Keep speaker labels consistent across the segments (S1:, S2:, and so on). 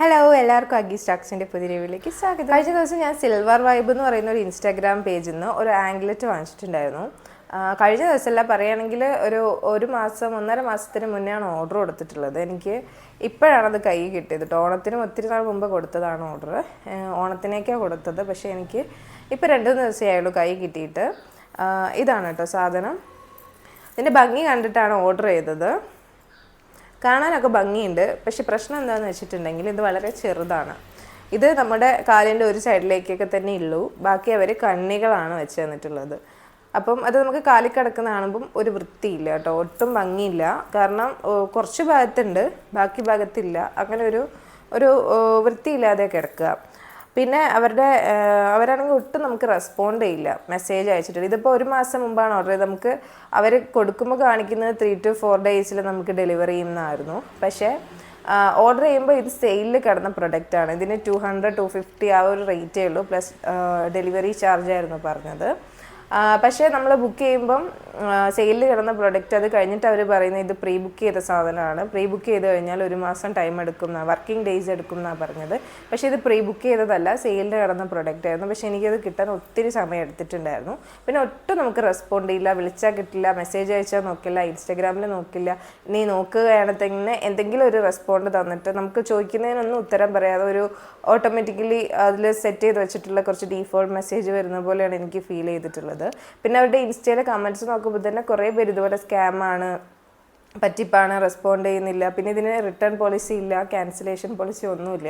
S1: Hello എല്ലാവർക്കും അഗ്ഗി സ്റ്റോക്സിൻ്റെ പുതിയ റിവ്യൂവിലേക്ക് സ്വാഗതം. കഴിഞ്ഞ ദിവസം ഞാൻ സിൽവർ വൈബ് എന്ന് പറയുന്ന ഒരു ഇൻസ്റ്റാഗ്രാം പേജിൽ നിന്ന് ഒരു ആംഗ്ലറ്റ് വാങ്ങിച്ചിട്ടുണ്ടായിരുന്നു. കഴിഞ്ഞ ദിവസമല്ല, പറയുകയാണെങ്കിൽ ഒരു മാസം 1.5 മാസത്തിന് മുന്നെയാണ് ഓർഡർ കൊടുത്തിട്ടുള്ളത്. എനിക്ക് ഇപ്പോഴാണത് കൈ കിട്ടിയത്. ഓണത്തിനും ഒത്തിരി നാൾ മുമ്പ് കൊടുത്തതാണ് ഓർഡർ. ഓണത്തിനേക്കാണ് കൊടുത്തത്. പക്ഷേ എനിക്ക് ഇപ്പോൾ 2-3 ദിവസമേ ആയുള്ളൂ കൈ കിട്ടിയിട്ട്. ഇതാണ് കേട്ടോ സാധനം. ഇതിൻ്റെ ഭംഗി കണ്ടിട്ടാണ് ഓർഡർ ചെയ്തത്. കാണാനൊക്കെ ഭംഗിയുണ്ട്. പക്ഷെ പ്രശ്നം എന്താണെന്ന് വെച്ചിട്ടുണ്ടെങ്കിൽ ഇത് വളരെ ചെറുതാണ്. ഇത് നമ്മുടെ കാലിൻ്റെ ഒരു സൈഡിലേക്കൊക്കെ തന്നെ ഉള്ളൂ. ബാക്കി അവർ കണ്ണികളാണ് വെച്ച് തന്നിട്ടുള്ളത്. അപ്പം അത് നമുക്ക് കാലിൽ കിടക്കുന്ന കാണുമ്പം ഒരു വൃത്തിയില്ല കേട്ടോ, ഒട്ടും ഭംഗിയില്ല. കാരണം കുറച്ച് ഭാഗത്തുണ്ട്, ബാക്കി ഭാഗത്തില്ല. അങ്ങനെ ഒരു വൃത്തിയില്ലാതെ കിടക്കുക. പിന്നെ അവരാണെങ്കിൽ ഒട്ടും നമുക്ക് റെസ്പോണ്ട് ചെയ്യില്ല, മെസ്സേജ് അയച്ചിട്ട്. ഇതിപ്പോൾ 1 മാസം മുമ്പാണ് ഓർഡർ ചെയ്തത്. നമുക്ക് അവർ കൊടുക്കുമ്പോൾ കാണിക്കുന്നത് 3 to 4 ഡേയ്സിൽ നമുക്ക് ഡെലിവറി ചെയ്യുന്നതായിരുന്നു. പക്ഷേ ഓർഡർ ചെയ്യുമ്പോൾ ഇത് സെയിലിൽ കിടന്ന പ്രൊഡക്റ്റാണ്. ഇതിന് 200-250 ആ ഒരു റേറ്റേ ഉള്ളൂ, പ്ലസ് ഡെലിവറി ചാർജ് ആയിരുന്നു പറഞ്ഞത്. പക്ഷേ നമ്മൾ ബുക്ക് ചെയ്യുമ്പം സെയിലിൽ കിടന്ന പ്രൊഡക്റ്റ് അത് കഴിഞ്ഞിട്ട് അവർ പറയുന്നത് ഇത് പ്രീ ബുക്ക് ചെയ്ത സാധനമാണ്. പ്രീ ബുക്ക് ചെയ്ത് കഴിഞ്ഞാൽ 1 മാസം ടൈം എടുക്കും, വർക്കിംഗ് ഡേയ്സ് എടുക്കും എന്നാണ് പറഞ്ഞത്. പക്ഷേ ഇത് പ്രീ ബുക്ക് ചെയ്തതല്ല, സെയിലിൽ കിടന്ന പ്രൊഡക്റ്റ് ആയിരുന്നു. പക്ഷേ എനിക്കത് കിട്ടാൻ ഒത്തിരി സമയം എടുത്തിട്ടുണ്ടായിരുന്നു. പിന്നെ ഒട്ടും നമുക്ക് റെസ്പോണ്ട് ചെയ്യില്ല, വിളിച്ചാൽ കിട്ടില്ല, മെസ്സേജ് അയച്ചാൽ നോക്കില്ല, ഇൻസ്റ്റാഗ്രാമിൽ നോക്കില്ല. നീ നോക്കുകയാണെങ്കിൽ എന്തെങ്കിലും ഒരു റെസ്പോണ്ട് തന്നിട്ട് നമുക്ക് ചോദിക്കുന്നതിനൊന്നും ഉത്തരം പറയാതെ ഒരു ഓട്ടോമാറ്റിക്കലി അതിൽ സെറ്റ് ചെയ്ത് വെച്ചിട്ടുള്ള കുറച്ച് ഡീഫോൾട്ട് മെസ്സേജ് വരുന്ന പോലെയാണ് എനിക്ക് ഫീൽ ചെയ്തിട്ടുള്ളത്. പിന്നെ അവരുടെ ഇൻസ്റ്റയിലെ കമൻറ്റ്സ് നോക്കുമ്പോൾ തന്നെ കുറേ പേര് ഇതുപോലെ സ്കാമാണ്, പറ്റിപ്പാണ്, റെസ്പോണ്ട് ചെയ്യുന്നില്ല. പിന്നെ ഇതിന് റിട്ടേൺ പോളിസി ഇല്ല, ക്യാൻസലേഷൻ പോളിസി ഒന്നുമില്ല.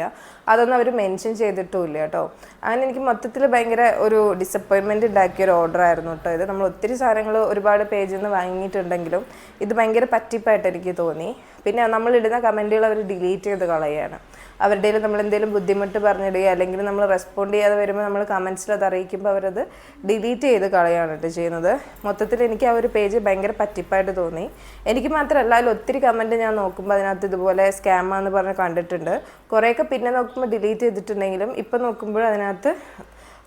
S1: അതൊന്നും അവർ മെൻഷൻ ചെയ്തിട്ടുമില്ല കേട്ടോ. അങ്ങനെ എനിക്ക് മൊത്തത്തിൽ ഭയങ്കര ഒരു ഡിസപ്പോയിൻമെൻറ്റ് ഉണ്ടാക്കിയ ഒരു ഓർഡർ ആയിരുന്നു കേട്ടോ ഇത്. നമ്മൾ ഒത്തിരി സാധനങ്ങൾ ഒരുപാട് പേജിൽ നിന്ന് വാങ്ങിയിട്ടുണ്ടെങ്കിലും ഇത് ഭയങ്കര പറ്റിപ്പായിട്ട് എനിക്ക് തോന്നി. പിന്നെ നമ്മളിടുന്ന കമൻറ്റുകൾ അവർ ഡിലീറ്റ് ചെയ്ത് കളയുകയാണ്. അവരുടെ നമ്മൾ എന്തെങ്കിലും ബുദ്ധിമുട്ട് പറഞ്ഞിടുക അല്ലെങ്കിൽ നമ്മൾ റെസ്പോണ്ട് ചെയ്യാതെ വരുമ്പോൾ നമ്മൾ കമൻസിൽ അത് അറിയിക്കുമ്പോൾ അവരത് ഡിലീറ്റ് ചെയ്ത് കളയാണ് കേട്ടോ ചെയ്യുന്നത്. മൊത്തത്തിൽ എനിക്ക് ആ ഒരു പേജ് ഭയങ്കര പറ്റിപ്പായിട്ട് തോന്നി. എനിക്ക് മാത്രമല്ല, അതിൽ ഒത്തിരി കമൻറ്റ് ഞാൻ നോക്കുമ്പോൾ അതിനകത്ത് ഇതുപോലെ സ്കാമാന്ന് പറഞ്ഞ് കണ്ടിട്ടുണ്ട്. കുറേയൊക്കെ പിന്നെ നോക്കുമ്പോൾ ഡിലീറ്റ് ചെയ്തിട്ടുണ്ടെങ്കിലും ഇപ്പം നോക്കുമ്പോൾ അതിനകത്ത്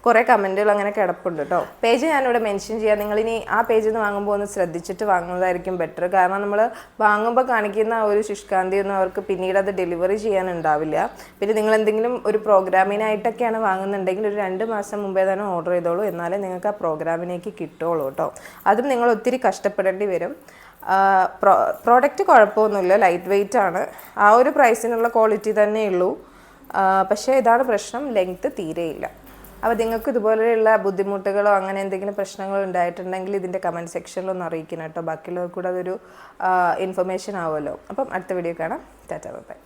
S1: കുറേ കമൻറ്റുകൾ അങ്ങനെ കിടപ്പുണ്ട് കേട്ടോ. പേജ് ഞാനിവിടെ മെൻഷൻ ചെയ്യാം. നിങ്ങളിനി ആ പേജിൽ നിന്ന് വാങ്ങുമ്പോൾ ഒന്ന് ശ്രദ്ധിച്ചിട്ട് വാങ്ങുന്നതായിരിക്കും ബെറ്റർ. കാരണം നമ്മൾ വാങ്ങുമ്പോൾ കാണിക്കുന്ന ആ ഒരു ശുഷ്കാന്തിയൊന്നും അവർക്ക് പിന്നീട് അത് ഡെലിവറി ചെയ്യാനുണ്ടാവില്ല. പിന്നെ നിങ്ങൾ എന്തെങ്കിലും ഒരു പ്രോഗ്രാമിനായിട്ടൊക്കെയാണ് വാങ്ങുന്നുണ്ടെങ്കിൽ ഒരു 2 മാസം മുമ്പേ തന്നെ ഓർഡർ ചെയ്തോളൂ, എന്നാലേ നിങ്ങൾക്ക് ആ പ്രോഗ്രാമിലേക്ക് കിട്ടുള്ളൂ കേട്ടോ. അതും നിങ്ങൾ ഒത്തിരി കഷ്ടപ്പെടേണ്ടി വരും. പ്രോഡക്റ്റ് കുഴപ്പമൊന്നുമില്ല, ലൈറ്റ് വെയ്റ്റ് ആണ്. ആ ഒരു പ്രൈസിനുള്ള ക്വാളിറ്റി തന്നെ ഉള്ളൂ. പക്ഷേ ഇതാണ് പ്രശ്നം, ലെങ്ത്ത് തീരെയില്ല. അപ്പോൾ നിങ്ങൾക്ക് ഇതുപോലെയുള്ള ബുദ്ധിമുട്ടുകളോ അങ്ങനെ എന്തെങ്കിലും പ്രശ്നങ്ങളോ ഉണ്ടായിട്ടുണ്ടെങ്കിൽ ഇതിൻ്റെ കമൻറ്റ് സെക്ഷനിലൊന്ന് അറിയിക്കണം കേട്ടോ. ബാക്കിയുള്ളവർക്ക് കൂടെ അതൊരു ഇൻഫർമേഷൻ ആവുമല്ലോ. അപ്പം അടുത്ത വീഡിയോ കാണാം. Tata bye.